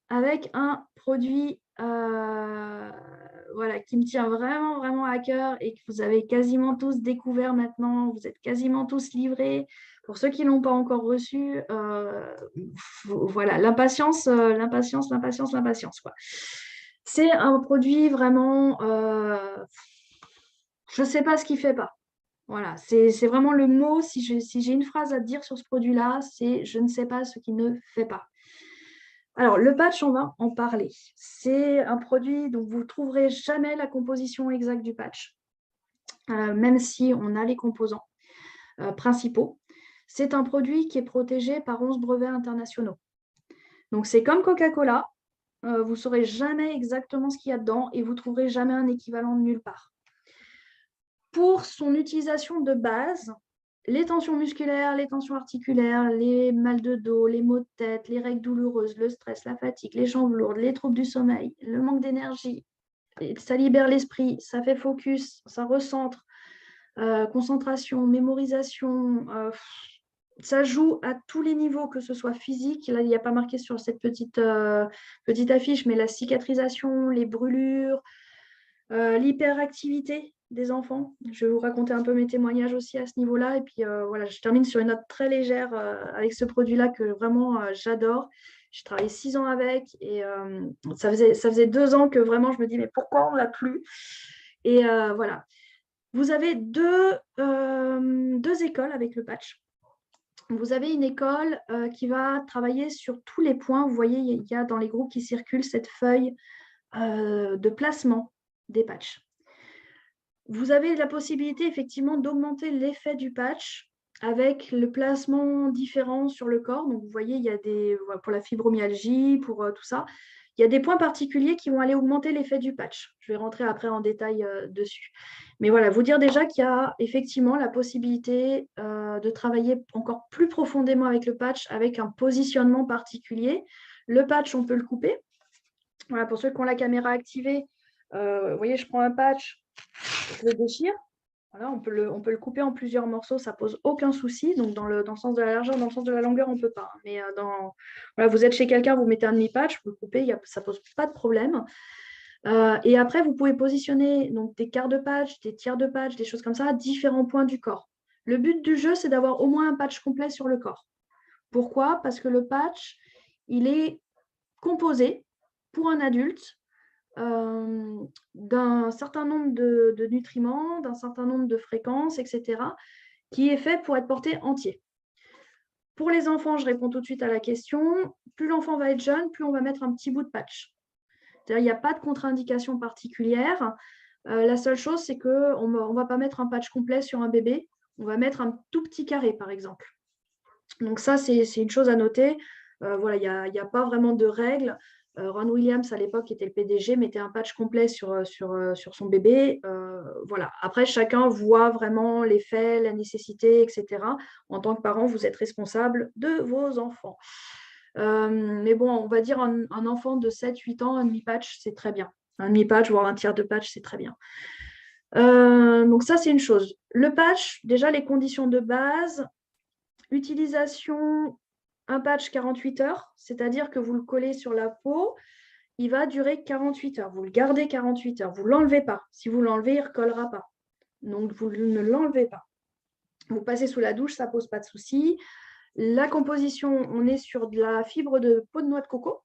avec un produit voilà, qui me tient vraiment, vraiment à cœur et que vous avez quasiment tous découvert maintenant. Vous êtes quasiment tous livrés. Pour ceux qui ne l'ont pas encore reçu, voilà, l'impatience, quoi. C'est un produit vraiment, je ne sais pas ce qu'il ne fait pas. Voilà, c'est vraiment le mot. Si j'ai une phrase à te dire sur ce produit-là, c'est je ne sais pas ce qui ne fait pas. Alors, le patch, on va en parler. C'est un produit dont vous ne trouverez jamais la composition exacte du patch, même si on a les composants principaux. C'est un produit qui est protégé par 11 brevets internationaux. Donc, c'est comme Coca-Cola. Vous ne saurez jamais exactement ce qu'il y a dedans et vous ne trouverez jamais un équivalent de nulle part. Pour son utilisation de base, les tensions musculaires, les tensions articulaires, les mal de dos, les maux de tête, les règles douloureuses, le stress, la fatigue, les jambes lourdes, les troubles du sommeil, le manque d'énergie, ça libère l'esprit, ça fait focus, ça recentre, concentration, mémorisation, ça joue à tous les niveaux, que ce soit physique, là il n'y a pas marqué sur cette petite affiche, mais la cicatrisation, les brûlures, l'hyperactivité des enfants. Je vais vous raconter un peu mes témoignages aussi à ce niveau-là. Et puis voilà, je termine sur une note très légère avec ce produit-là que vraiment j'adore. J'ai travaillé 6 ans avec et ça faisait 2 ans que vraiment je me dis mais pourquoi on ne l'a plus? Et voilà. Vous avez deux écoles avec le patch. Vous avez une école qui va travailler sur tous les points. Vous voyez, il y a dans les groupes qui circulent cette feuille de placement des patchs. Vous avez la possibilité effectivement d'augmenter l'effet du patch avec le placement différent sur le corps. Donc, vous voyez, il y a pour la fibromyalgie, pour tout ça, il y a des points particuliers qui vont aller augmenter l'effet du patch. Je vais rentrer après en détail dessus. Mais voilà, vous dire déjà qu'il y a effectivement la possibilité de travailler encore plus profondément avec le patch, avec un positionnement particulier. Le patch, on peut le couper. Voilà, pour ceux qui ont la caméra activée, vous voyez, je prends un patch, je le déchire. Voilà, on peut le couper en plusieurs morceaux, ça pose aucun souci. Donc, dans le sens de la largeur, dans le sens de la longueur, on ne peut pas. Mais voilà, vous êtes chez quelqu'un, vous mettez un demi-patch, vous le coupez, ça ne pose pas de problème. Et après, vous pouvez positionner donc, des quarts de patch, des tiers de patch, des choses comme ça, à différents points du corps. Le but du jeu, c'est d'avoir au moins un patch complet sur le corps. Pourquoi? Parce que le patch, il est composé pour un adulte d'un certain nombre de nutriments, d'un certain nombre de fréquences, etc., qui est fait pour être porté entier. Pour les enfants, je réponds tout de suite à la question. Plus l'enfant va être jeune, plus on va mettre un petit bout de patch. C'est-à-dire, il n'y a pas de contre-indication particulière. La seule chose, c'est qu'on ne va pas mettre un patch complet sur un bébé. On va mettre un tout petit carré, par exemple. Donc ça, c'est une chose à noter. Voilà, il n'y a pas vraiment de règles. Ron Williams, à l'époque, qui était le PDG, mettait un patch complet sur son bébé. Voilà. Après, chacun voit vraiment l'effet, la nécessité, etc. En tant que parent, vous êtes responsable de vos enfants. Mais bon, on va dire un enfant de 7-8 ans, un demi-patch, c'est très bien. Un demi-patch, voire un tiers de patch, c'est très bien. Donc ça, c'est une chose. Le patch, déjà, les conditions de base. Utilisation, un patch 48 heures, c'est-à-dire que vous le collez sur la peau, il va durer 48 heures. Vous le gardez 48 heures, vous ne l'enlevez pas. Si vous l'enlevez, il ne recollera pas. Donc, vous ne l'enlevez pas. Vous passez sous la douche, ça ne pose pas de souci. La composition, on est sur de la fibre de peau de noix de coco,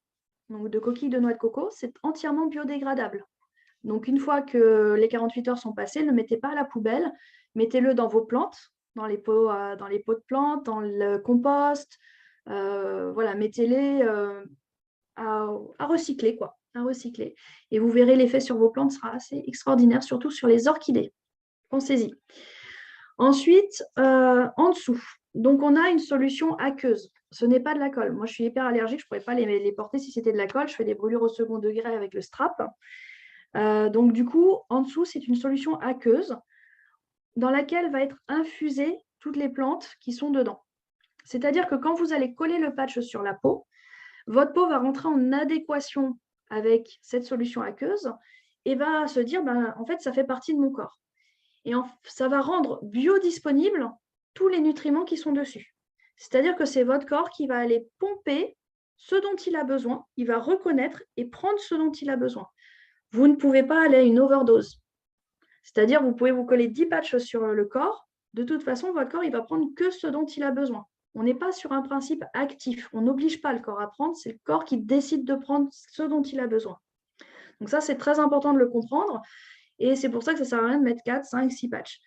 donc de coquille de noix de coco. C'est entièrement biodégradable. Donc, une fois que les 48 heures sont passées, ne mettez pas à la poubelle, mettez-le dans vos plantes, dans les pots de plantes, dans le compost. Voilà, mettez-les à recycler, quoi. À recycler. Et vous verrez l'effet sur vos plantes sera assez extraordinaire, surtout sur les orchidées. Pensez-y. Ensuite, en dessous, donc on a une solution aqueuse. Ce n'est pas de la colle. Moi, je suis hyper allergique, je ne pourrais pas les porter si c'était de la colle. Je fais des brûlures au second degré avec le strap. Donc, du coup, en dessous, c'est une solution aqueuse dans laquelle va être infusée toutes les plantes qui sont dedans. C'est-à-dire que quand vous allez coller le patch sur la peau, votre peau va rentrer en adéquation avec cette solution aqueuse et va se dire, en fait, ça fait partie de mon corps. Et ça va rendre biodisponibles tous les nutriments qui sont dessus. C'est-à-dire que c'est votre corps qui va aller pomper ce dont il a besoin, il va reconnaître et prendre ce dont il a besoin. Vous ne pouvez pas aller à une overdose. C'est-à-dire, vous pouvez vous coller 10 patchs sur le corps. De toute façon, votre corps, il va prendre que ce dont il a besoin. On n'est pas sur un principe actif. On n'oblige pas le corps à prendre. C'est le corps qui décide de prendre ce dont il a besoin. Donc ça, c'est très important de le comprendre. Et c'est pour ça que ça ne sert à rien de mettre 4, 5, 6 patchs.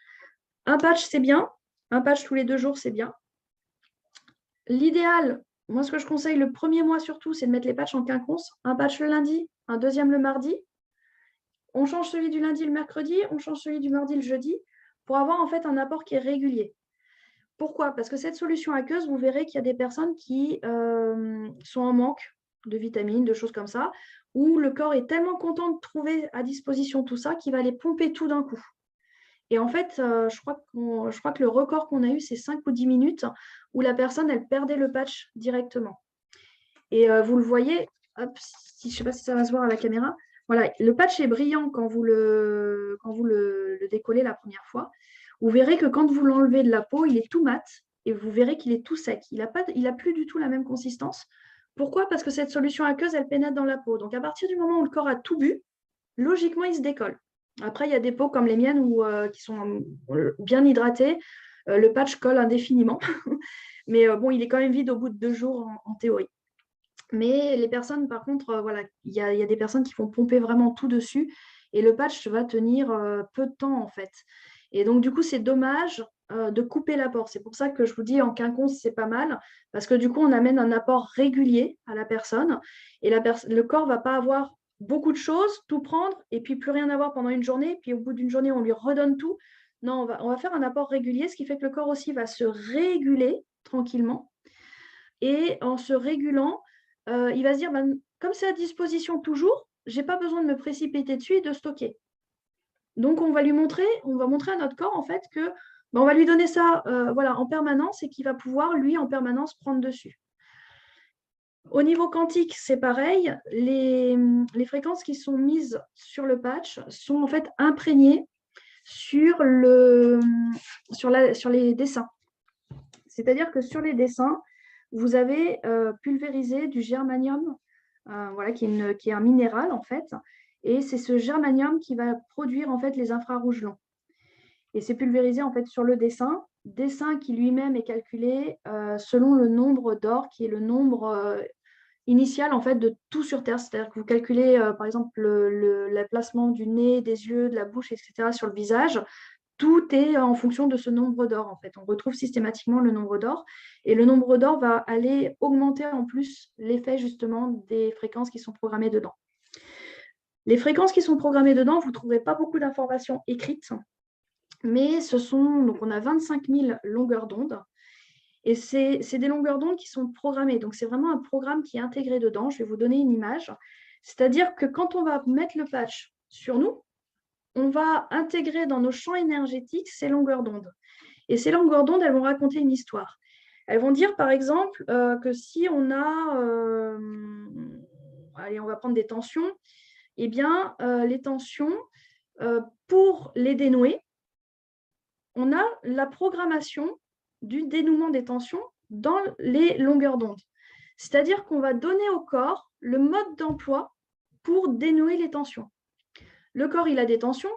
Un patch, c'est bien. Un patch tous les 2 jours, c'est bien. L'idéal, moi, ce que je conseille le premier mois surtout, c'est de mettre les patchs en quinconce. Un patch le lundi, un deuxième le mardi. On change celui du lundi le mercredi, on change celui du mardi le jeudi pour avoir en fait un apport qui est régulier. Pourquoi? Parce que cette solution aqueuse, vous verrez qu'il y a des personnes qui sont en manque de vitamines, de choses comme ça, où le corps est tellement content de trouver à disposition tout ça qu'il va les pomper tout d'un coup. Et en fait, je crois que le record qu'on a eu, c'est 5 ou 10 minutes où la personne, elle perdait le patch directement. Et vous le voyez, hop, je ne sais pas si ça va se voir à la caméra. Voilà, le patch est brillant quand vous le décollez la première fois. Vous verrez que quand vous l'enlevez de la peau, il est tout mat et vous verrez qu'il est tout sec. Il n'a plus du tout la même consistance. Pourquoi? Parce que cette solution aqueuse, elle pénètre dans la peau. Donc, à partir du moment où le corps a tout bu, logiquement, il se décolle. Après, il y a des peaux comme les miennes qui sont bien hydratées. Le patch colle indéfiniment. Mais bon, il est quand même vide au bout de 2 jours en théorie. Mais les personnes, par contre, voilà, il y a des personnes qui vont pomper vraiment tout dessus et le patch va tenir peu de temps en fait. Et donc, du coup, c'est dommage de couper l'apport. C'est pour ça que je vous dis en quinconce, c'est pas mal parce que du coup, on amène un apport régulier à la personne et le corps ne va pas avoir beaucoup de choses, tout prendre et puis plus rien avoir pendant une journée. Puis au bout d'une journée, on lui redonne tout. Non, on va faire un apport régulier, ce qui fait que le corps aussi va se réguler tranquillement. Et en se régulant, il va se dire, comme c'est à disposition toujours, je n'ai pas besoin de me précipiter dessus et de stocker. Donc, on va montrer à notre corps en fait que on va lui donner ça voilà, en permanence et qu'il va pouvoir, lui, en permanence, prendre dessus. Au niveau quantique, c'est pareil. Les fréquences qui sont mises sur le patch sont en fait imprégnées sur les dessins. C'est-à-dire que sur les dessins, vous avez pulvérisé du germanium, voilà, qui est un minéral en fait, et c'est ce germanium qui va produire en fait les infrarouges longs. Et c'est pulvérisé en fait sur le dessin qui lui-même est calculé selon le nombre d'or, qui est le nombre initial en fait de tout sur Terre. C'est-à-dire que vous calculez par exemple le placement du nez, des yeux, de la bouche, etc. sur le visage. Tout est en fonction de ce nombre d'or, en fait. On retrouve systématiquement le nombre d'or. Et le nombre d'or va aller augmenter en plus l'effet, justement, des fréquences qui sont programmées dedans. Les fréquences qui sont programmées dedans, vous ne trouverez pas beaucoup d'informations écrites, mais donc on a 25 000 longueurs d'onde. Et c'est des longueurs d'onde qui sont programmées. Donc, c'est vraiment un programme qui est intégré dedans. Je vais vous donner une image. C'est-à-dire que quand on va mettre le patch sur nous, on va intégrer dans nos champs énergétiques ces longueurs d'onde. Et ces longueurs d'onde, elles vont raconter une histoire. Elles vont dire, par exemple, que si on a, allez, on va prendre des tensions, eh bien, les tensions, pour les dénouer, on a la programmation du dénouement des tensions dans les longueurs d'onde. C'est-à-dire qu'on va donner au corps le mode d'emploi pour dénouer les tensions. Le corps, il a des tensions,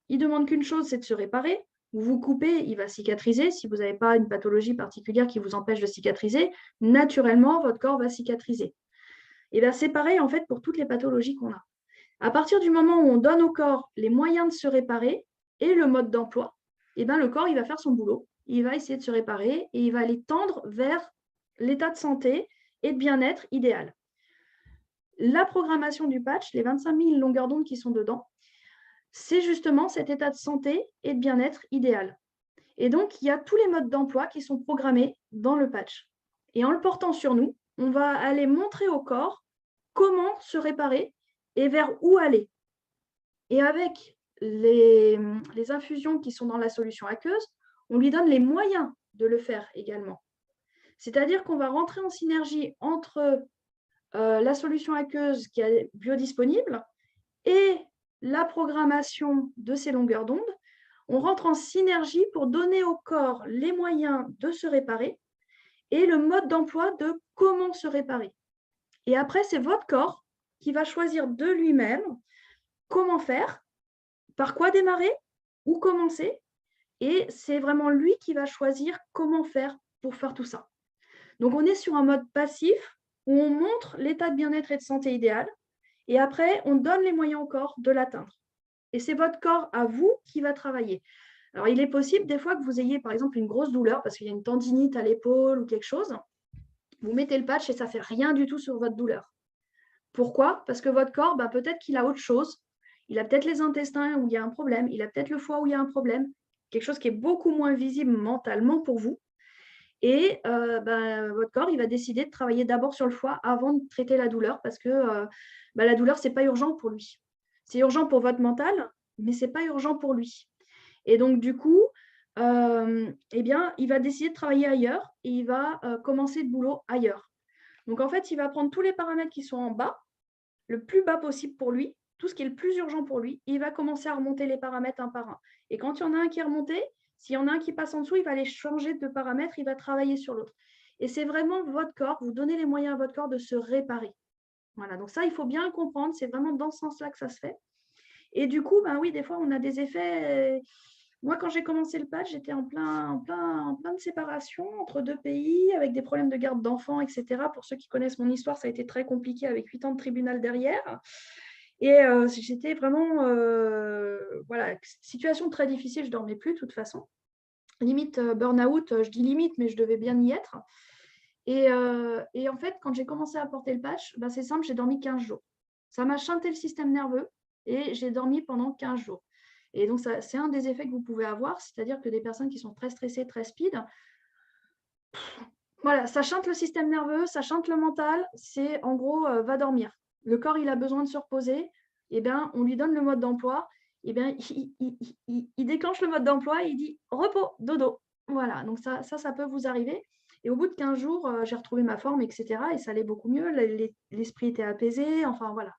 il demande qu'une chose, c'est de se réparer. Vous vous coupez, il va cicatriser. Si vous n'avez pas une pathologie particulière qui vous empêche de cicatriser, naturellement, votre corps va cicatriser. Et bien, c'est pareil en fait pour toutes les pathologies qu'on a. À partir du moment où on donne au corps les moyens de se réparer et le mode d'emploi, et bien, le corps, il va faire son boulot. Il va essayer de se réparer et il va aller tendre vers l'état de santé et de bien-être idéal. La programmation du patch, les 25 000 longueurs d'onde qui sont dedans, c'est justement cet état de santé et de bien-être idéal. Et donc, il y a tous les modes d'emploi qui sont programmés dans le patch. Et en le portant sur nous, on va aller montrer au corps comment se réparer et vers où aller. Et avec les infusions qui sont dans la solution aqueuse, on lui donne les moyens de le faire également. C'est-à-dire qu'on va rentrer en synergie entre la solution aqueuse qui est biodisponible et la programmation de ces longueurs d'onde. On rentre en synergie pour donner au corps les moyens de se réparer et le mode d'emploi de comment se réparer. Et après, c'est votre corps qui va choisir de lui-même comment faire, par quoi démarrer, où commencer. Et c'est vraiment lui qui va choisir comment faire pour faire tout ça. Donc, on est sur un mode passif où on montre l'état de bien-être et de santé idéal. Et après, on donne les moyens au corps de l'atteindre. Et c'est votre corps à vous qui va travailler. Alors, il est possible des fois que vous ayez, par exemple, une grosse douleur parce qu'il y a une tendinite à l'épaule ou quelque chose. Vous mettez le patch et ça ne fait rien du tout sur votre douleur. Pourquoi? Parce que votre corps, peut-être qu'il a autre chose. Il a peut-être les intestins où il y a un problème. Il a peut-être le foie où il y a un problème. Quelque chose qui est beaucoup moins visible mentalement pour vous. Et votre corps, il va décider de travailler d'abord sur le foie avant de traiter la douleur parce que la douleur, ce n'est pas urgent pour lui. C'est urgent pour votre mental, mais ce n'est pas urgent pour lui. Et donc, du coup, il va décider de travailler ailleurs et il va commencer le boulot ailleurs. Donc, en fait, il va prendre tous les paramètres qui sont en bas, le plus bas possible pour lui, tout ce qui est le plus urgent pour lui, et il va commencer à remonter les paramètres un par un. Et quand il y en a un qui est remonté, s'il y en a un qui passe en dessous, il va aller changer de paramètres, il va travailler sur l'autre. Et c'est vraiment votre corps, vous donnez les moyens à votre corps de se réparer. Voilà, donc ça, il faut bien le comprendre, c'est vraiment dans ce sens-là que ça se fait. Et du coup, oui, des fois, on a des effets. Moi, quand j'ai commencé le patch, j'étais en plein de séparation entre deux pays, avec des problèmes de garde d'enfants, etc. Pour ceux qui connaissent mon histoire, ça a été très compliqué avec 8 ans de tribunal derrière. Et j'étais vraiment, situation très difficile, je ne dormais plus de toute façon. Limite burn-out, je dis limite, mais je devais bien y être. Et en fait, quand j'ai commencé à porter le patch, c'est simple, j'ai dormi 15 jours. Ça m'a shunté le système nerveux et j'ai dormi pendant 15 jours. Et donc, c'est un des effets que vous pouvez avoir, c'est-à-dire que des personnes qui sont très stressées, très speed, voilà, ça chante le système nerveux, ça chante le mental, c'est en gros, va dormir. Le corps, il a besoin de se reposer, on lui donne le mode d'emploi, il déclenche le mode d'emploi et il dit repos, dodo. Voilà, donc ça peut vous arriver. Et au bout de 15 jours, j'ai retrouvé ma forme, etc. Et ça allait beaucoup mieux, l'esprit était apaisé, enfin voilà.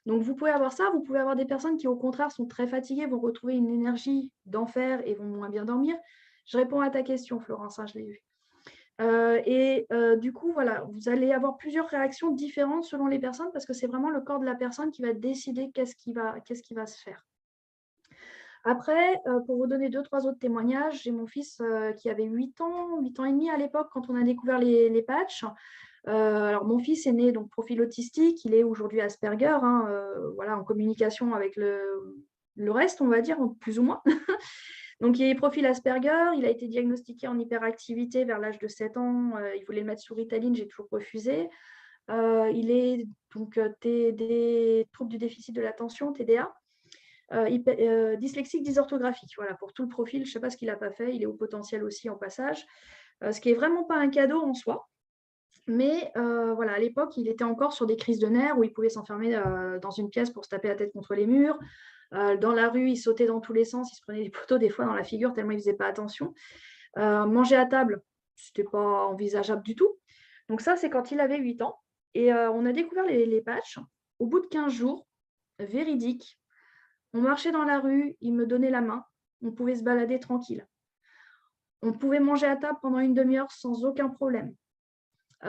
Donc, vous pouvez avoir ça, vous pouvez avoir des personnes qui, au contraire, sont très fatiguées, vont retrouver une énergie d'enfer et vont moins bien dormir. Je réponds à ta question, Florence, je l'ai eu. Du coup, voilà, vous allez avoir plusieurs réactions différentes selon les personnes parce que c'est vraiment le corps de la personne qui va décider qu'est-ce qui va se faire. Après, pour vous donner 2-3 autres témoignages, j'ai mon fils qui avait 8 ans et demi à l'époque quand on a découvert les patchs. Alors, mon fils est né donc profil autistique, il est aujourd'hui Asperger, en communication avec le reste, on va dire, plus ou moins. Donc, il est profil Asperger, il a été diagnostiqué en hyperactivité vers l'âge de 7 ans. Il voulait le mettre sous Ritaline, j'ai toujours refusé. Il est donc des troubles du déficit de l'attention, TDA. Dyslexique, dysorthographique. Voilà, pour tout le profil, je ne sais pas ce qu'il n'a pas fait, il est au potentiel aussi en passage. Ce qui n'est vraiment pas un cadeau en soi. Mais à l'époque, il était encore sur des crises de nerfs où il pouvait s'enfermer dans une pièce pour se taper la tête contre les murs. Dans la rue, il sautait dans tous les sens, il se prenait des poteaux des fois dans la figure tellement il ne faisait pas attention. Manger à table, ce n'était pas envisageable du tout. Donc ça, c'est quand il avait 8 ans. Et on a découvert les patchs. Au bout de 15 jours, véridique, on marchait dans la rue, il me donnait la main, on pouvait se balader tranquille. On pouvait manger à table pendant une demi-heure sans aucun problème.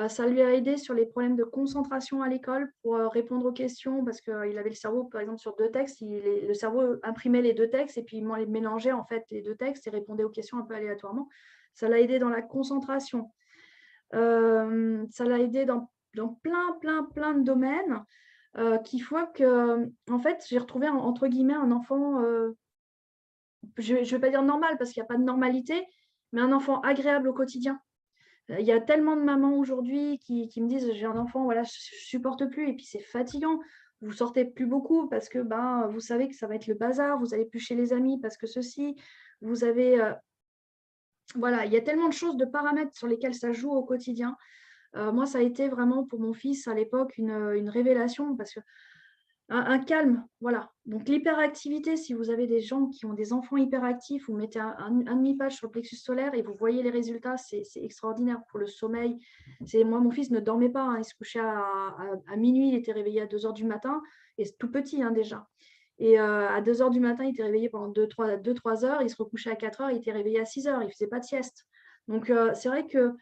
Ça lui a aidé sur les problèmes de concentration à l'école pour répondre aux questions parce qu'il avait le cerveau, par exemple, sur 2 textes. Le cerveau imprimait les 2 textes et puis il mélangeait en fait les 2 textes et répondait aux questions un peu aléatoirement. Ça l'a aidé dans la concentration. Ça l'a aidé dans plein de domaines qui font que, en fait, j'ai retrouvé entre guillemets un enfant, je ne vais pas dire normal parce qu'il n'y a pas de normalité, mais un enfant agréable au quotidien. Il y a tellement de mamans aujourd'hui qui me disent j'ai un enfant, voilà, je ne supporte plus et puis c'est fatigant. Vous sortez plus beaucoup parce que vous savez que ça va être le bazar, vous n'allez plus chez les amis parce que ceci, vous avez il y a tellement de choses, de paramètres sur lesquels ça joue au quotidien. Moi, ça a été vraiment pour mon fils à l'époque une révélation parce que un calme, voilà. Donc l'hyperactivité, si vous avez des gens qui ont des enfants hyperactifs, vous mettez un demi-page sur le plexus solaire et vous voyez les résultats, c'est extraordinaire pour le sommeil. Moi, mon fils ne dormait pas, il se couchait à minuit, il était réveillé à 2 heures du matin, et c'est tout petit déjà. Et à 2 heures du matin, il était réveillé pendant 2-3 heures, il se recouchait à 4 heures, il était réveillé à 6 heures, il ne faisait pas de sieste. Donc c'est vrai que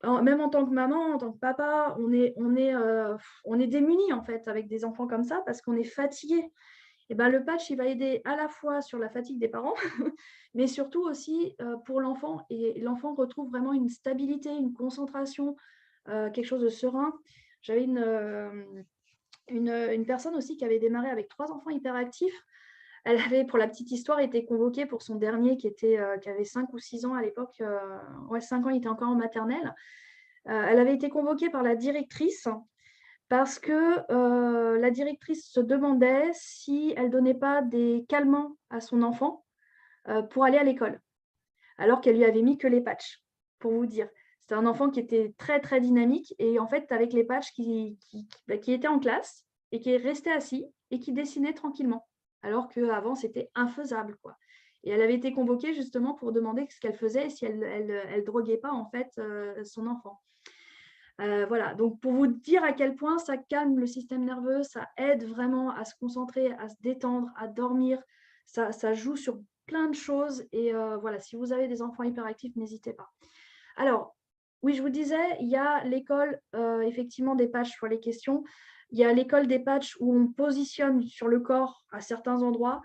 même en tant que maman, en tant que papa, on est démunis en fait avec des enfants comme ça parce qu'on est fatigué. Et ben, le patch, il va aider à la fois sur la fatigue des parents, mais surtout aussi pour l'enfant. Et l'enfant retrouve vraiment une stabilité, une concentration, quelque chose de serein. J'avais une personne aussi qui avait démarré avec 3 enfants hyperactifs. Elle avait, pour la petite histoire, été convoquée pour son dernier qui avait 5 ou 6 ans à l'époque. Ouais, 5 ans, il était encore en maternelle. Elle avait été convoquée par la directrice parce que la directrice se demandait si elle ne donnait pas des calmants à son enfant pour aller à l'école, alors qu'elle lui avait mis que les patchs, pour vous dire. C'était un enfant qui était très, très dynamique et en fait, avec les patchs qui était en classe et qui est resté assis et qui dessinait tranquillement, alors qu'avant, c'était infaisable, quoi. Et elle avait été convoquée justement pour demander ce qu'elle faisait et si elle droguait pas en fait son enfant. Voilà, donc pour vous dire à quel point ça calme le système nerveux, ça aide vraiment à se concentrer, à se détendre, à dormir. Ça joue sur plein de choses. Et voilà, si vous avez des enfants hyperactifs, n'hésitez pas. Alors, oui, je vous disais, il y a l'école effectivement des patchs sur les questions. Il y a l'école des patchs où on positionne sur le corps à certains endroits.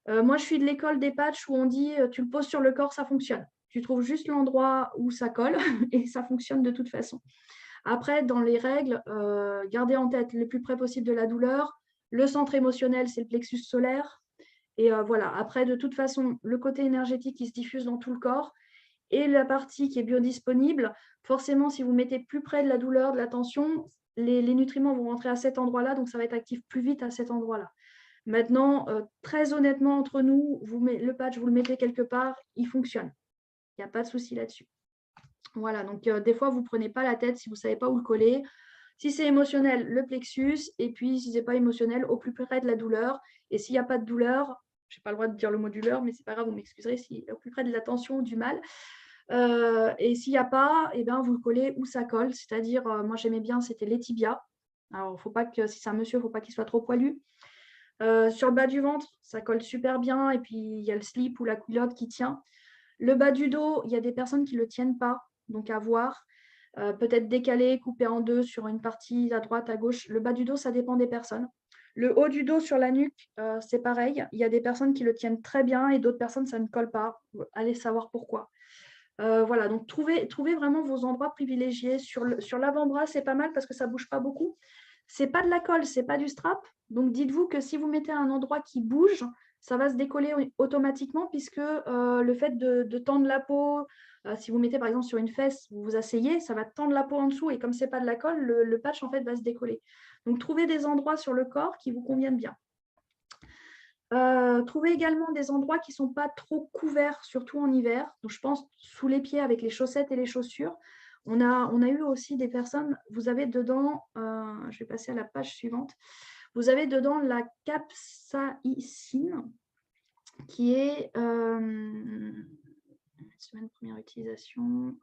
Moi, je suis de l'école des patchs où on dit tu le poses sur le corps, ça fonctionne. Tu trouves juste l'endroit où ça colle et ça fonctionne de toute façon. Après, dans les règles, gardez en tête le plus près possible de la douleur. Le centre émotionnel, c'est le plexus solaire. Et voilà, après, de toute façon, le côté énergétique qui se diffuse dans tout le corps et la partie qui est biodisponible, forcément, si vous mettez plus près de la douleur, de la tension, les nutriments vont rentrer à cet endroit-là, donc ça va être actif plus vite à cet endroit-là. Maintenant, très honnêtement, entre nous, le patch, vous le mettez quelque part, il fonctionne. Il n'y a pas de souci là-dessus. Voilà, donc des fois, vous ne prenez pas la tête si vous ne savez pas où le coller. Si c'est émotionnel, le plexus. Et puis, si ce n'est pas émotionnel, au plus près de la douleur. Et s'il n'y a pas de douleur, je n'ai pas le droit de dire le mot douleur, mais ce n'est pas grave, vous m'excuserez, si au plus près de la tension ou du mal. Et s'il n'y a pas, eh ben, vous le collez où ça colle. C'est-à-dire, moi, j'aimais bien, c'était les tibias. Alors, il ne faut pas que, si c'est un monsieur, il ne faut pas qu'il soit trop poilu. Sur le bas du ventre, ça colle super bien. Et puis, il y a le slip ou la culotte qui tient. Le bas du dos, il y a des personnes qui ne le tiennent pas, donc à voir. Peut-être décalé, coupé en deux sur une partie à droite, à gauche. Le bas du dos, ça dépend des personnes. Le haut du dos sur la nuque, c'est pareil. Il y a des personnes qui le tiennent très bien et d'autres personnes, ça ne colle pas. Allez savoir pourquoi. Voilà, donc trouvez vraiment vos endroits privilégiés. Sur l'avant-bras, c'est pas mal parce que ça ne bouge pas beaucoup. C'est pas de la colle, c'est pas du strap. Donc dites-vous que si vous mettez un endroit qui bouge, ça va se décoller automatiquement puisque le fait de tendre la peau, si vous mettez par exemple sur une fesse, vous vous asseyez, ça va tendre la peau en dessous et comme c'est pas de la colle, le patch en fait va se décoller. Donc trouvez des endroits sur le corps qui vous conviennent bien. Trouvez également des endroits qui ne sont pas trop couverts, surtout en hiver. Donc, je pense sous les pieds avec les chaussettes et les chaussures. On a eu aussi des personnes, vous avez dedans, je vais passer à la page suivante, vous avez dedans la capsaïcine qui est semaine première utilisation.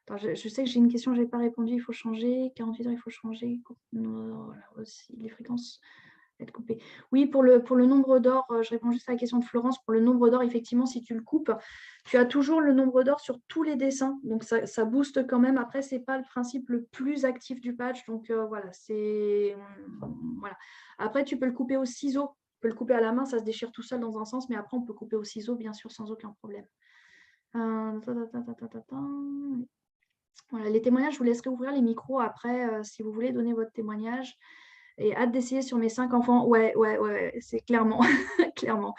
Attends, je sais que j'ai une question que je n'ai pas répondu, il faut changer. 48 heures, il faut changer. Voilà, aussi, les fréquences être coupé. Oui, pour le nombre d'or, je réponds juste à la question de Florence. Pour le nombre d'or, effectivement, si tu le coupes, tu as toujours le nombre d'or sur tous les dessins. Donc, ça booste quand même. Après, ce n'est pas le principe le plus actif du patch. Donc, voilà, voilà. Après, tu peux le couper au ciseau. Tu peux le couper à la main, ça se déchire tout seul dans un sens. Mais après, on peut couper au ciseau, bien sûr, sans aucun problème. Voilà, les témoignages, je vous laisserai ouvrir les micros après, si vous voulez donner votre témoignage. Et hâte d'essayer sur mes 5 enfants. Ouais, c'est clairement. clairement.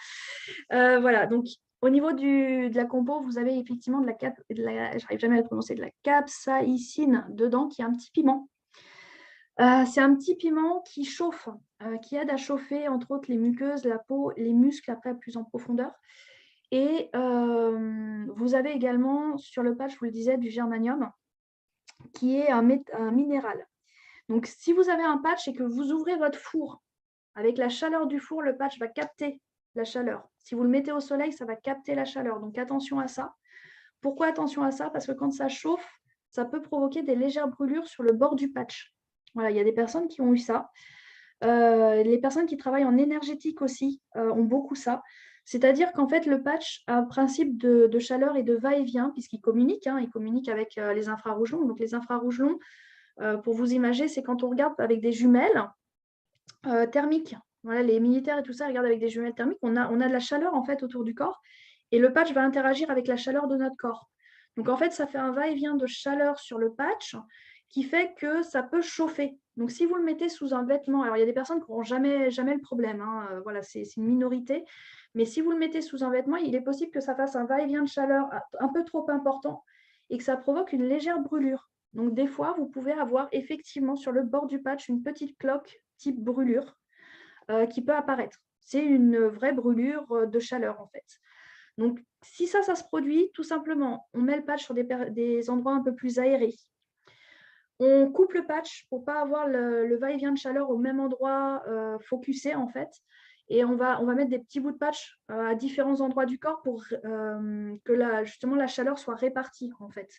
Voilà, donc au niveau de la compo, vous avez effectivement j'arrive jamais à le prononcer, de la capsaïcine dedans, qui est un petit piment. C'est un petit piment qui chauffe, qui aide à chauffer, entre autres, les muqueuses, la peau, les muscles, après, plus en profondeur. Et vous avez également, sur le patch, je vous le disais, du germanium, qui est un minéral. Donc, si vous avez un patch et que vous ouvrez votre four, avec la chaleur du four, le patch va capter la chaleur. Si vous le mettez au soleil, ça va capter la chaleur. Donc, attention à ça. Pourquoi attention à ça? Parce que quand ça chauffe, ça peut provoquer des légères brûlures sur le bord du patch. Voilà, il y a des personnes qui ont eu ça. Les personnes qui travaillent en énergétique aussi ont beaucoup ça. C'est-à-dire qu'en fait, le patch a un principe de chaleur et de va-et-vient, puisqu'il communique, hein, il communique avec les infrarouges longs. Donc, les infrarouges longs, pour vous imaginer, c'est quand on regarde avec des jumelles thermiques. Voilà, les militaires et tout ça regardent avec des jumelles thermiques. On a de la chaleur en fait autour du corps et le patch va interagir avec la chaleur de notre corps. Donc en fait, ça fait un va-et-vient de chaleur sur le patch qui fait que ça peut chauffer. Donc si vous le mettez sous un vêtement, alors il y a des personnes qui n'auront jamais le problème, hein, voilà, c'est une minorité, mais si vous le mettez sous un vêtement, il est possible que ça fasse un va-et-vient de chaleur un peu trop important et que ça provoque une légère brûlure. Donc des fois, vous pouvez avoir effectivement sur le bord du patch une petite cloque type brûlure qui peut apparaître. C'est une vraie brûlure de chaleur en fait. Donc, si ça se produit, tout simplement, on met le patch sur des endroits un peu plus aérés. On coupe le patch pour ne pas avoir le va-et-vient de chaleur au même endroit focusé, en fait. Et on va mettre des petits bouts de patch à différents endroits du corps pour que justement la chaleur soit répartie, en fait.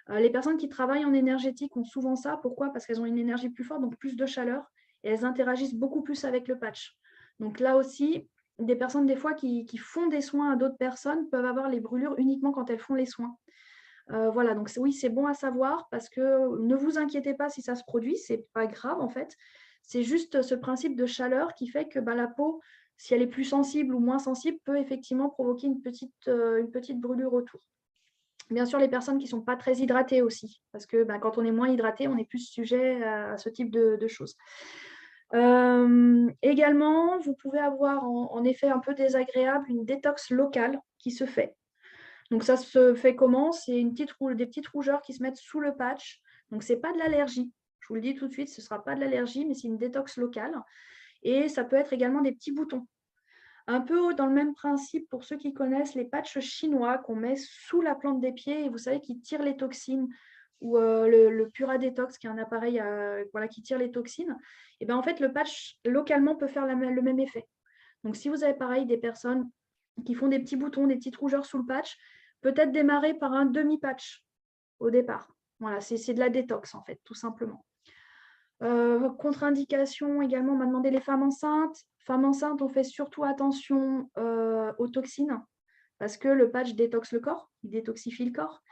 Les personnes qui travaillent en énergétique ont souvent ça. Pourquoi? Parce qu'elles ont une énergie plus forte, donc plus de chaleur, et elles interagissent beaucoup plus avec le patch. Donc là aussi, des personnes des fois qui font des soins à d'autres personnes peuvent avoir les brûlures uniquement quand elles font les soins. Voilà, donc oui, c'est bon à savoir parce que ne vous inquiétez pas si ça se produit, c'est pas grave en fait. C'est juste ce principe de chaleur qui fait que la peau, si elle est plus sensible ou moins sensible, peut effectivement provoquer une petite brûlure autour. Bien sûr, les personnes qui ne sont pas très hydratées aussi, parce que quand on est moins hydraté, on est plus sujet à ce type de choses. Également, vous pouvez avoir en effet un peu désagréable une détox locale qui se fait. Donc ça se fait comment? C'est des petites rougeurs qui se mettent sous le patch. Donc ce n'est pas de l'allergie. Je vous le dis tout de suite, ce ne sera pas de l'allergie, mais c'est une détox locale. Et ça peut être également des petits boutons. Un peu dans le même principe pour ceux qui connaissent les patchs chinois qu'on met sous la plante des pieds et vous savez qui tirent les toxines ou le Pura Detox qui est un appareil qui tire les toxines. Et bien en fait le patch localement peut faire le même effet. Donc si vous avez pareil des personnes qui font des petits boutons, des petites rougeurs sous le patch, peut-être démarrer par un demi-patch au départ. Voilà, c'est de la détox en fait, tout simplement. Contre-indication également, on m'a demandé les femmes enceintes. Femmes enceintes, on fait surtout attention aux toxines parce que le patch détoxe le corps, il détoxifie le corps.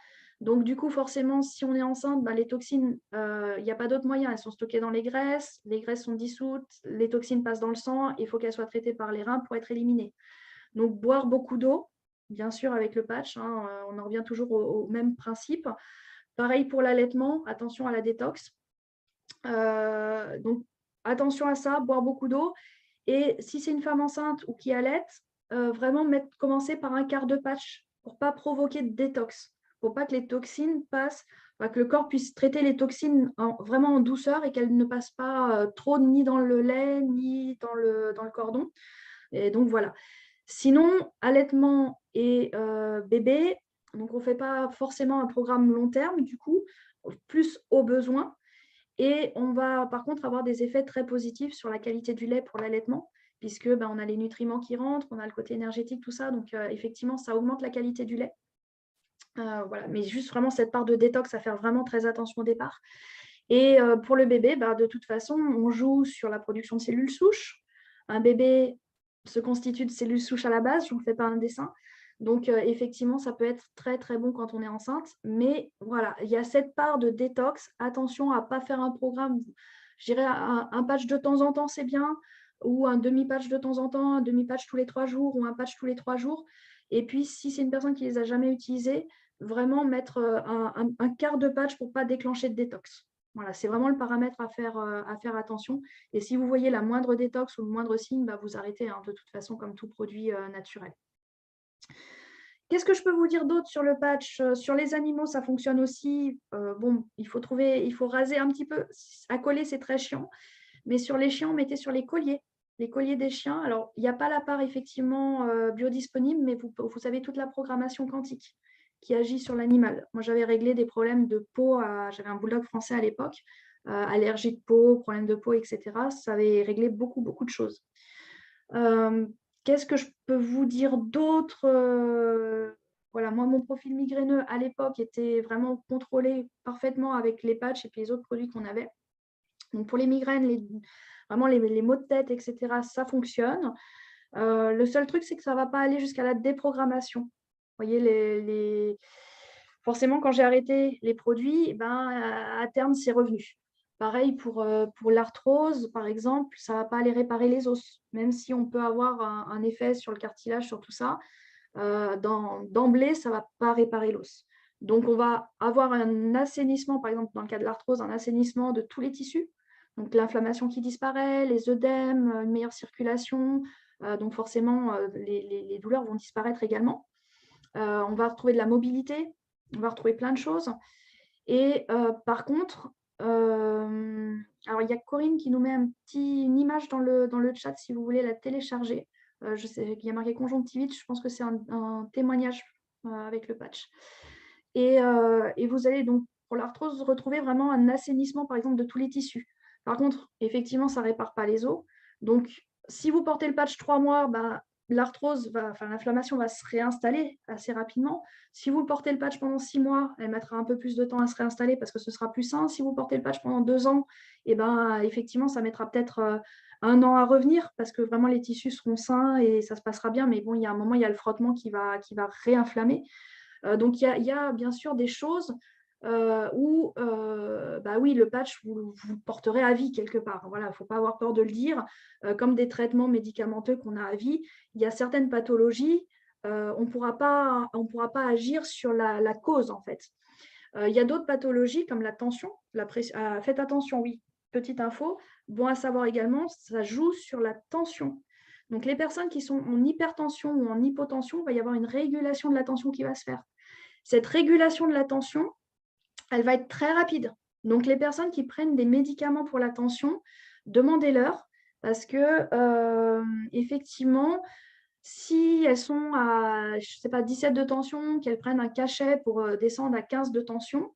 Donc, du coup, forcément, si on est enceinte, les toxines, il n'y a pas d'autre moyen. Elles sont stockées dans les graisses sont dissoutes, les toxines passent dans le sang, il faut qu'elles soient traitées par les reins pour être éliminées. Donc, boire beaucoup d'eau, bien sûr, avec le patch, hein, on en revient toujours au même principe. Pareil pour l'allaitement, attention à la détox. Donc, attention à ça, boire beaucoup d'eau. Et si c'est une femme enceinte ou qui allaite, vraiment commencer par un quart de patch pour ne pas provoquer de détox, pour pas que les toxines passent, que le corps puisse traiter les toxines vraiment en douceur et qu'elles ne passent pas trop ni dans le lait ni dans le cordon. Et donc voilà. Sinon, allaitement et bébé, donc on ne fait pas forcément un programme long terme, du coup, plus au besoin. Et on va par contre avoir des effets très positifs sur la qualité du lait pour l'allaitement, puisque on a les nutriments qui rentrent, on a le côté énergétique, tout ça. Donc effectivement, ça augmente la qualité du lait. Voilà. Mais juste vraiment cette part de détox à faire vraiment très attention au départ. Et pour le bébé, de toute façon, on joue sur la production de cellules souches. Un bébé se constitue de cellules souches à la base, je ne vous fais pas un dessin. Donc, effectivement, ça peut être très, très bon quand on est enceinte. Mais voilà, il y a cette part de détox. Attention à ne pas faire un programme. Je dirais un patch de temps en temps, c'est bien. Ou un demi-patch de temps en temps, un demi-patch tous les 3 jours ou un patch tous les 3 jours. Et puis, si c'est une personne qui ne les a jamais utilisés, vraiment mettre un quart de patch pour ne pas déclencher de détox. Voilà, c'est vraiment le paramètre à faire attention. Et si vous voyez la moindre détox ou le moindre signe, vous arrêtez, hein, de toute façon, comme tout produit naturel. Qu'est-ce que je peux vous dire d'autre sur le patch? Sur les animaux, ça fonctionne aussi. Il faut raser un petit peu. À coller, c'est très chiant. Mais sur les chiens, mettez sur les colliers des chiens. Alors, il n'y a pas la part effectivement biodisponible, mais vous avez toute la programmation quantique qui agit sur l'animal. Moi, j'avais réglé des problèmes de peau. J'avais un bulldog français à l'époque, allergie de peau, problème de peau, etc. Ça avait réglé beaucoup, beaucoup de choses. Qu'est-ce que je peux vous dire d'autre? Voilà, moi, mon profil migraineux à l'époque était vraiment contrôlé parfaitement avec les patchs et puis les autres produits qu'on avait. Donc, pour les migraines, vraiment les maux de tête, etc., ça fonctionne. Le seul truc, c'est que ça ne va pas aller jusqu'à la déprogrammation. Vous voyez, forcément, quand j'ai arrêté les produits, ben, à terme, c'est revenu. Pareil pour l'arthrose, par exemple, ça ne va pas aller réparer les os, même si on peut avoir un effet sur le cartilage, sur tout ça. D'emblée, ça ne va pas réparer l'os. Donc, on va avoir un assainissement, par exemple, dans le cas de l'arthrose, un assainissement de tous les tissus. Donc, l'inflammation qui disparaît, les œdèmes, une meilleure circulation. Donc, forcément, les douleurs vont disparaître également. On va retrouver de la mobilité, on va retrouver plein de choses. Et par contre, alors il y a Corinne qui nous met une image dans le chat si vous voulez la télécharger. Je sais qu'il y a marqué conjonctivite, je pense que c'est un témoignage avec le patch. Et vous allez donc, pour l'arthrose, retrouver vraiment un assainissement, par exemple, de tous les tissus. Par contre, effectivement, ça ne répare pas les os. Donc, si vous portez le patch 3 mois, l'inflammation va se réinstaller assez rapidement. Si vous portez le patch pendant 6 mois, elle mettra un peu plus de temps à se réinstaller parce que ce sera plus sain. Si vous portez le patch pendant 2 ans, effectivement, ça mettra peut-être 1 an à revenir parce que vraiment les tissus seront sains et ça se passera bien. Mais bon, il y a un moment, il y a le frottement qui va réinflammer. Donc, il y a bien sûr des choses où, oui, le patch, vous le porterez à vie quelque part. Voilà, il ne faut pas avoir peur de le dire. Comme des traitements médicamenteux qu'on a à vie, il y a certaines pathologies, on ne pourra pas agir sur la cause, en fait. Il y a d'autres pathologies comme la tension, la pression. Faites attention, oui, petite info. Bon à savoir également, ça joue sur la tension. Donc, les personnes qui sont en hypertension ou en hypotension, il va y avoir une régulation de la tension qui va se faire. Cette régulation de la tension, elle va être très rapide. Donc, les personnes qui prennent des médicaments pour la tension, demandez-leur parce que, effectivement, si elles sont à, je sais pas, 17 de tension, qu'elles prennent un cachet pour descendre à 15 de tension,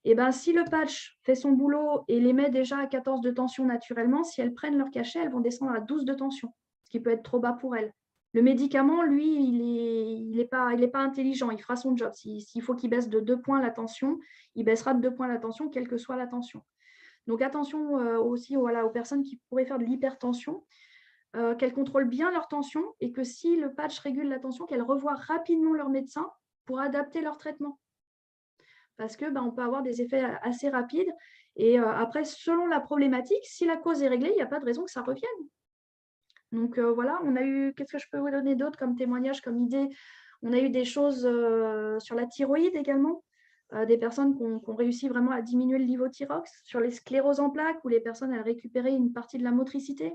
et ben, si le patch fait son boulot et les met déjà à 14 de tension naturellement, si elles prennent leur cachet, elles vont descendre à 12 de tension, ce qui peut être trop bas pour elles. Le médicament, lui, il est pas intelligent, il fera son job. S'il faut qu'il baisse de 2 points la tension, il baissera de 2 points la tension, quelle que soit la tension. Donc attention aussi aux personnes qui pourraient faire de l'hypertension, qu'elles contrôlent bien leur tension et que si le patch régule la tension, qu'elles revoient rapidement leur médecin pour adapter leur traitement. Parce que on peut avoir des effets assez rapides. Et après, selon la problématique, si la cause est réglée, il n'y a pas de raison que ça revienne. Donc voilà, on a eu, qu'est-ce que je peux vous donner d'autre comme témoignage, comme idée? On a eu des choses sur la thyroïde également, des personnes qui ont réussi vraiment à diminuer le levothyrox, sur les scléroses en plaques, où les personnes ont récupéré une partie de la motricité.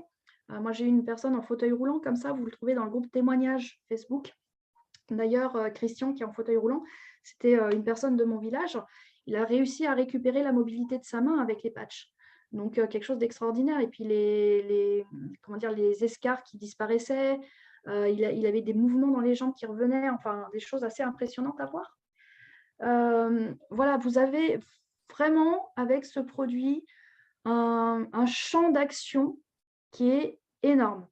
Moi, j'ai eu une personne en fauteuil roulant, comme ça, vous le trouvez dans le groupe témoignage Facebook. D'ailleurs, Christian, qui est en fauteuil roulant, c'était une personne de mon village. Il a réussi à récupérer la mobilité de sa main avec les patchs. Donc, quelque chose d'extraordinaire. Et puis, les escarres qui disparaissaient. Il avait des mouvements dans les jambes qui revenaient. Enfin, des choses assez impressionnantes à voir. Voilà, vous avez vraiment, avec ce produit, un champ d'action qui est énorme.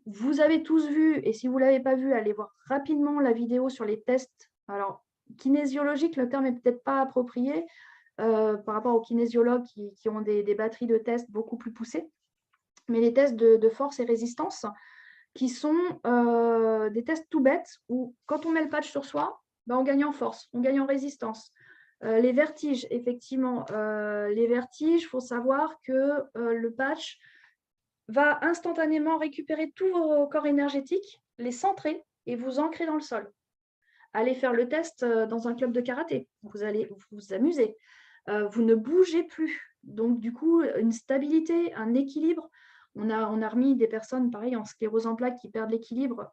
Vous avez tous vu, et si vous ne l'avez pas vu, allez voir rapidement la vidéo sur les tests. Alors, kinésiologique, le terme n'est peut-être pas approprié par rapport aux kinésiologues qui ont des batteries de tests beaucoup plus poussées, mais les tests de force et résistance qui sont des tests tout bêtes où quand on met le patch sur soi, on gagne en force, on gagne en résistance. Les vertiges, effectivement, les vertiges, il faut savoir que le patch va instantanément récupérer tous vos corps énergétiques, les centrer et vous ancrer dans le sol. Allez faire le test dans un club de karaté. Vous allez vous amuser. Vous ne bougez plus. Donc, du coup, une stabilité, un équilibre. On a remis des personnes, pareil, en sclérose en plaques qui perdent l'équilibre,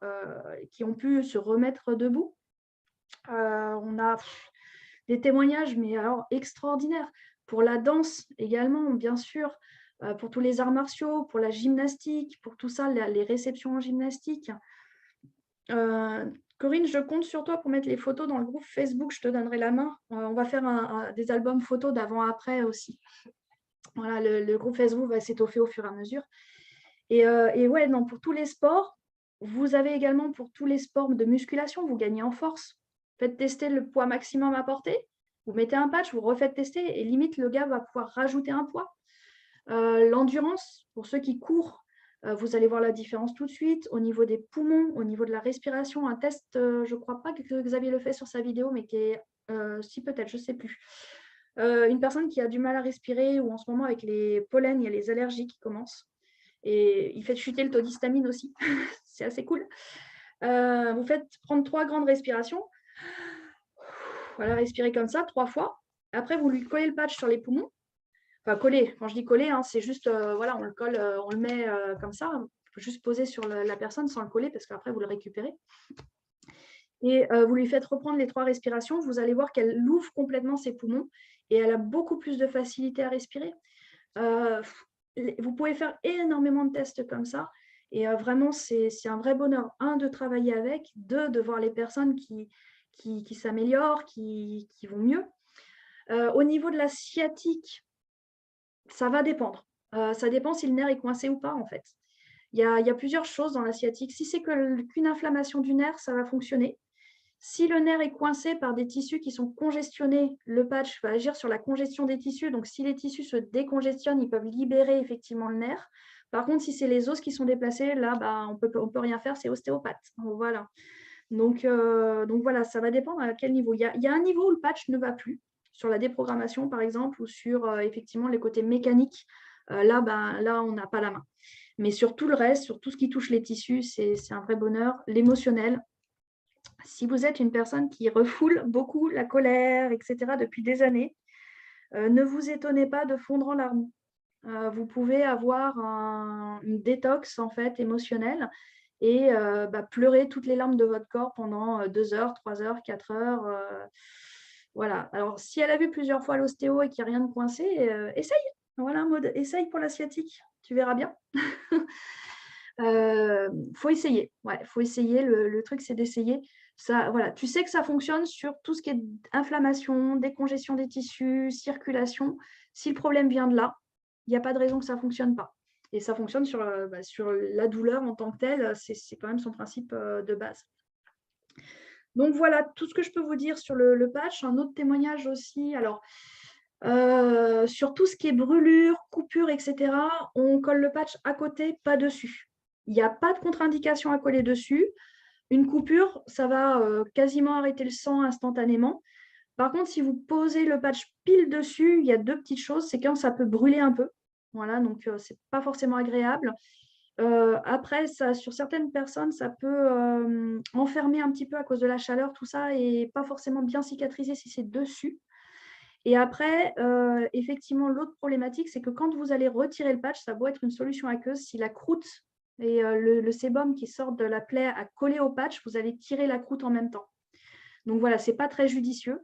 qui ont pu se remettre debout. On a des témoignages, mais alors extraordinaires. Pour la danse également, bien sûr, pour tous les arts martiaux, pour la gymnastique, pour tout ça, les réceptions en gymnastique. Corinne, je compte sur toi pour mettre les photos dans le groupe Facebook, je te donnerai la main. On va faire des albums photos d'avant-après aussi. Voilà, le groupe Facebook va s'étoffer au fur et à mesure. Et ouais, non, pour tous les sports, vous avez également pour tous les sports de musculation, vous gagnez en force. Faites tester le poids maximum à porter, vous mettez un patch, vous refaites tester et limite le gars va pouvoir rajouter un poids. L'endurance, pour ceux qui courent, Vous allez voir la différence tout de suite au niveau des poumons, au niveau de la respiration. Un test, je ne crois pas que Xavier le fait sur sa vidéo, mais qui est, si peut-être, je ne sais plus. Une personne qui a du mal à respirer ou en ce moment avec les pollens, il y a les allergies qui commencent. Et il fait chuter le taux d'histamine aussi. C'est assez cool. Vous faites prendre 3 grandes respirations. Voilà, respirez comme ça 3 fois. Après, vous lui collez le patch sur les poumons. Enfin, coller. Quand je dis coller, hein, c'est juste, voilà, on le colle, on le met comme ça. On peut juste poser sur la personne sans le coller parce qu'après, vous le récupérez. Et vous lui faites reprendre les 3 respirations. Vous allez voir qu'elle ouvre complètement ses poumons et elle a beaucoup plus de facilité à respirer. Vous pouvez faire énormément de tests comme ça. Et vraiment, c'est un vrai bonheur. 1, de travailler avec. 2, de voir les personnes qui s'améliorent, qui vont mieux. Au niveau de la sciatique, ça va dépendre. Ça dépend si le nerf est coincé ou pas, en fait. Il y a plusieurs choses dans la sciatique. Si c'est qu'une inflammation du nerf, ça va fonctionner. Si le nerf est coincé par des tissus qui sont congestionnés, le patch va agir sur la congestion des tissus. Donc, si les tissus se décongestionnent, ils peuvent libérer effectivement le nerf. Par contre, si c'est les os qui sont déplacés, là, on peut rien faire, c'est ostéopathe. Voilà. Donc voilà, ça va dépendre à quel niveau. Il y a un niveau où le patch ne va plus, sur la déprogrammation par exemple, ou sur effectivement les côtés mécaniques. Là, on n'a pas la main. Mais sur tout le reste, sur tout ce qui touche les tissus, c'est un vrai bonheur. L'émotionnel, si vous êtes une personne qui refoule beaucoup la colère, etc., depuis des années, ne vous étonnez pas de fondre en larmes. Vous pouvez avoir une détox en fait émotionnelle et pleurer toutes les larmes de votre corps pendant 2 heures, 3 heures, 4 heures. Voilà. Alors, si elle a vu plusieurs fois l'ostéo et qu'il n'y a rien de coincé, essaye. Voilà, mode essaye pour la sciatique. Tu verras bien. Faut essayer. Ouais, faut essayer. Le truc, c'est d'essayer. Ça, voilà. Tu sais que ça fonctionne sur tout ce qui est inflammation, décongestion des tissus, circulation. Si le problème vient de là, il n'y a pas de raison que ça ne fonctionne pas. Et ça fonctionne sur la douleur en tant que telle. C'est quand même son principe de base. Donc voilà tout ce que je peux vous dire sur le patch. Un autre témoignage aussi. Alors, sur tout ce qui est brûlure, coupure, etc., on colle le patch à côté, pas dessus. Il n'y a pas de contre-indication à coller dessus. Une coupure, ça va quasiment arrêter le sang instantanément. Par contre, si vous posez le patch pile dessus, il y a 2 petites choses. C'est quand ça peut brûler un peu. Voilà, donc ce n'est pas forcément agréable. Après, sur certaines personnes, ça peut enfermer un petit peu à cause de la chaleur, tout ça, et pas forcément bien cicatriser si c'est dessus. Et après, effectivement, l'autre problématique, c'est que quand vous allez retirer le patch, ça doit être une solution aqueuse. Si la croûte et le sébum qui sort de la plaie a collé au patch, vous allez tirer la croûte en même temps. Donc voilà, ce n'est pas très judicieux.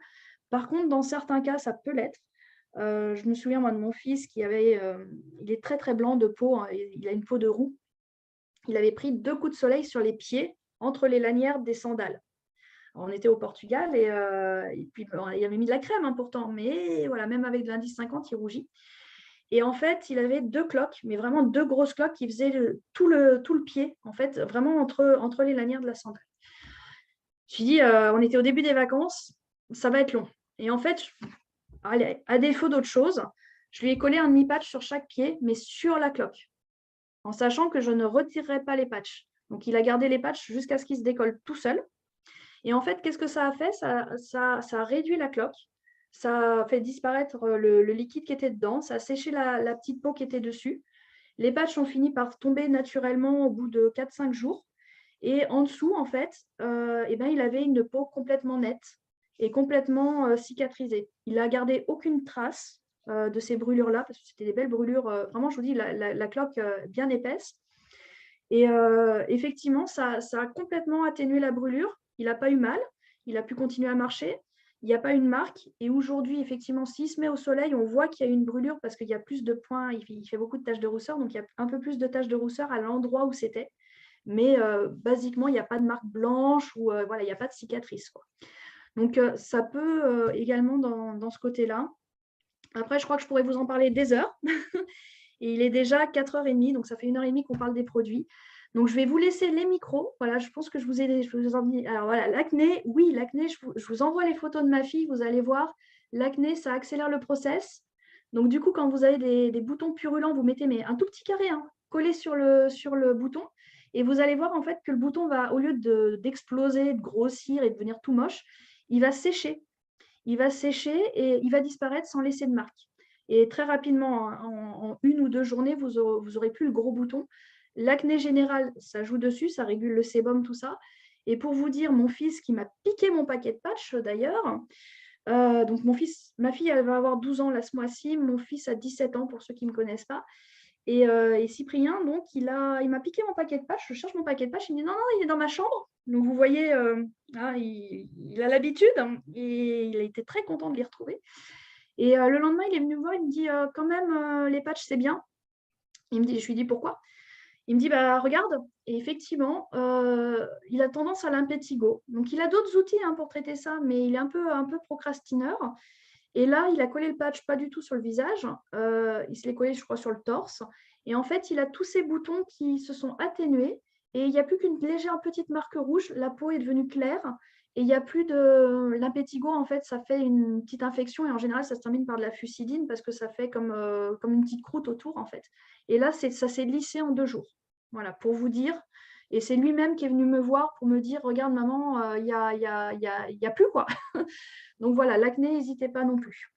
Par contre, dans certains cas, ça peut l'être. Je me souviens, moi, de mon fils il est très, très blanc de peau. Hein, il a une peau de roux. Il avait pris 2 coups de soleil sur les pieds, entre les lanières des sandales. On était au Portugal et puis il avait mis de la crème hein, pourtant, mais voilà, même avec de l'indice 50, il rougit. Et en fait, il avait 2 cloques, mais vraiment 2 grosses cloques qui faisaient tout le pied, en fait, vraiment entre les lanières de la sandale. Je lui dis, on était au début des vacances, ça va être long. Et en fait, à défaut d'autre chose, je lui ai collé un demi-patch sur chaque pied, mais sur la cloque, en sachant que je ne retirerai pas les patchs. Donc, il a gardé les patchs jusqu'à ce qu'ils se décollent tout seul. Et en fait, qu'est-ce que ça a fait ça a réduit la cloque, ça a fait disparaître le liquide qui était dedans, ça a séché la petite peau qui était dessus. Les patchs ont fini par tomber naturellement au bout de 4-5 jours. Et en dessous, en fait, il avait une peau complètement nette et complètement cicatrisée. Il n'a gardé aucune trace de ces brûlures-là, parce que c'était des belles brûlures. Vraiment, je vous dis, la cloque bien épaisse. Et effectivement, ça a complètement atténué la brûlure. Il n'a pas eu mal. Il a pu continuer à marcher. Il n'y a pas une marque. Et aujourd'hui, effectivement, s'il se met au soleil, on voit qu'il y a une brûlure parce qu'il y a plus de points. Il fait beaucoup de taches de rousseur. Donc, il y a un peu plus de taches de rousseur à l'endroit où c'était. Mais basiquement, il n'y a pas de marque blanche ou voilà, il n'y a pas de cicatrice, quoi. Donc, ça peut également dans ce côté-là. Après, je crois que je pourrais vous en parler des heures. Et il est déjà 4h30, donc ça fait 1h30 qu'on parle des produits. Donc, je vais vous laisser les micros. Voilà, je pense que je vous en dis. Alors voilà, l'acné, oui, l'acné, je vous envoie les photos de ma fille, vous allez voir. L'acné, ça accélère le process. Donc, du coup, quand vous avez des boutons purulents, vous mettez un tout petit carré, hein, coller sur le bouton et vous allez voir en fait que le bouton va, au lieu d'exploser, de grossir et de devenir tout moche, il va sécher. Il va sécher et il va disparaître sans laisser de marque. Et très rapidement, en 1 ou 2 journées, vous aurez plus le gros bouton. L'acné générale, ça joue dessus, ça régule le sébum, tout ça. Et pour vous dire, mon fils qui m'a piqué mon paquet de patchs d'ailleurs, donc ma fille, elle va avoir 12 ans là, ce mois-ci, mon fils a 17 ans pour ceux qui ne me connaissent pas. Et Cyprien, donc, il m'a piqué mon paquet de patchs, je cherche mon paquet de patchs, il me dit non, non, il est dans ma chambre. Donc vous voyez, il a l'habitude et il a été très content de les retrouver. Et le lendemain, il est venu me voir, il me dit quand même, les patchs, c'est bien. Je lui dis pourquoi? Il me dit bah, regarde, et effectivement, il a tendance à l'impétigo. Donc il a d'autres outils pour traiter ça, mais il est un peu procrastineur. Et là, il a collé le patch pas du tout sur le visage, il se l'est collé, je crois, sur le torse. Et en fait, il a tous ces boutons qui se sont atténués et il n'y a plus qu'une légère petite marque rouge. La peau est devenue claire et il n'y a plus de l'impétigo. En fait, ça fait une petite infection et en général, ça se termine par de la fusidine parce que ça fait comme une petite croûte autour, en fait. Et là, ça s'est lissé en 2 jours. Voilà, pour vous dire. Et c'est lui-même qui est venu me voir pour me dire, regarde maman, il y a plus quoi. Donc voilà, l'acné, n'hésitez pas non plus.